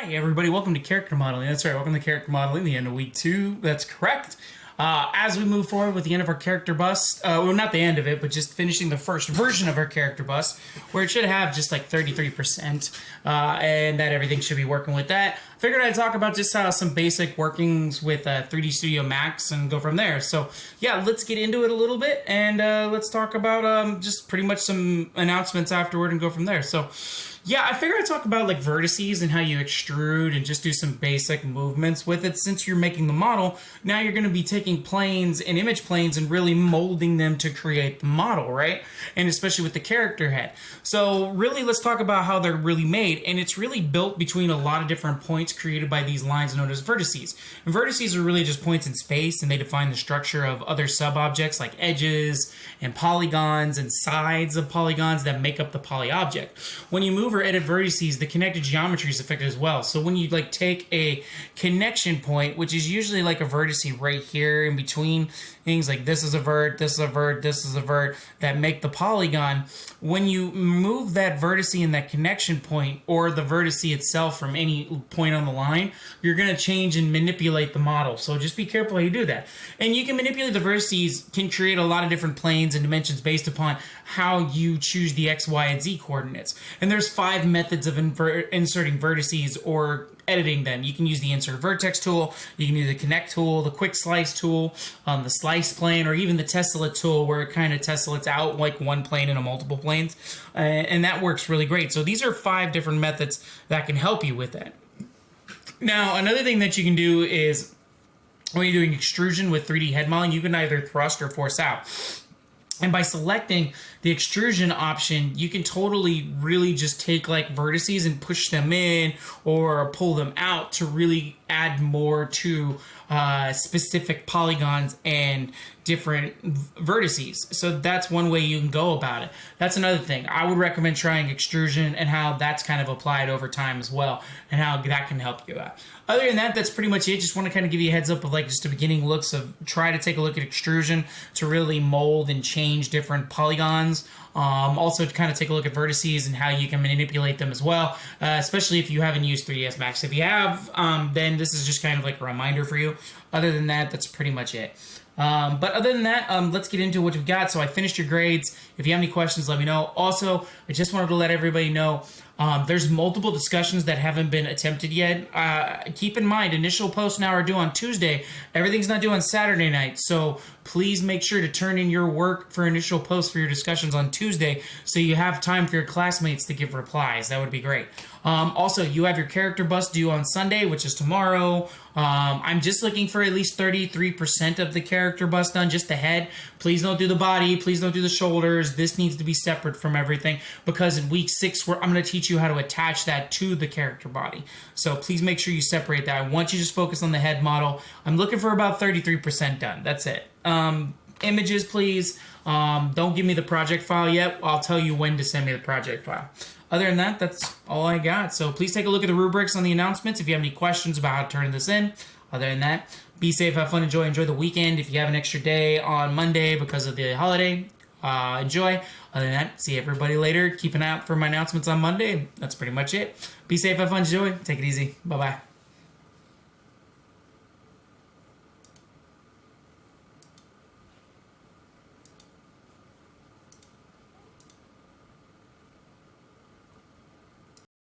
Hi, everybody. Welcome to Character Modeling. That's right. Welcome to Character Modeling, the end of week 2. That's correct. As we move forward with the end of our character bust, well, not the end of it, but just finishing the first version of our character bust, where it should have just like 33%, and that everything should be working with that. I figured I'd talk about just some basic workings with 3D Studio Max and go from there. So, yeah, let's get into it a little bit, and let's talk about just pretty much some announcements afterward and go from there. So, yeah, I figured I'd talk about like vertices and how you extrude and just do some basic movements with it. Since you're making the model, now you're going to be taking planes and image planes and really molding them to create the model, right? And especially with the character head. So really, let's talk about how they're really made. And it's really built between a lot of different points created by these lines known as vertices. And vertices are really just points in space, and they define the structure of other sub-objects like edges and polygons and sides of polygons that make up the poly object. When you move or edit vertices, the connected geometry is affected as well. So when you like take a connection point, which is usually like a vertice right here in between things, like this is a vert, this is a vert, this is a vert, that make the polygon. When you move that vertice in that connection point, or the vertice itself from any point on the line, you're going to change and manipulate the model. So just be careful how you do that. And you can manipulate the vertices, can create a lot of different planes and dimensions based upon how you choose the X, Y, and Z coordinates. And there's 5 methods of inserting vertices or editing them. You can use the insert vertex tool, you can use the connect tool, the quick slice tool, the slice plane, or even the tessellate tool, where it kind of tessellates out like one plane into multiple planes, and that works really great. So these are 5 different methods that can help you with that. Now, another thing that you can do is when you're doing extrusion with 3D head modeling, you can either thrust or force out. And by selecting the extrusion option, you can totally really just take like vertices and push them in or pull them out to really add more to specific polygons and different vertices. So that's one way you can go about it. That's another thing. I would recommend trying extrusion and how that's kind of applied over time as well, and how that can help you out. Other than that, that's pretty much it. Just want to kind of give you a heads up of like just the beginning looks of try to take a look at extrusion to really mold and change different polygons. Also to kind of take a look at vertices and how you can manipulate them as well, especially if you haven't used 3ds Max. If you have, then this is just kind of like a reminder for you. Other than that, that's pretty much it. But other than that, let's get into what we've got. So I finished your grades. If you have any questions, let me know. Also, I just wanted to let everybody know there's multiple discussions that haven't been attempted yet. Keep in mind, initial posts now are due on Tuesday. Everything's not due on Saturday night. So please make sure to turn in your work for initial posts for your discussions on Tuesday so you have time for your classmates to give replies. That would be great. Also, you have your character bust due on Sunday, which is tomorrow. I'm just looking for at least 33% of the character bust done, just the head. Please don't do the body. Please don't do the shoulders. This needs to be separate from everything, because in week 6, I'm going to teach you how to attach that to the character body. So please make sure you separate that. I want you to just focus on the head model. I'm looking for about 33% done. That's it. Images, please. Don't give me the project file yet. I'll tell you when to send me the project file. Other than that, that's all I got. So please take a look at the rubrics on the announcements if you have any questions about how to turn this in. Other than that, be safe, have fun, enjoy the weekend. If you have an extra day on Monday because of the holiday, enjoy. Other than that, see everybody later. Keep an eye out for my announcements on Monday. That's pretty much it. Be safe, have fun, enjoy. Take it easy. Bye-bye.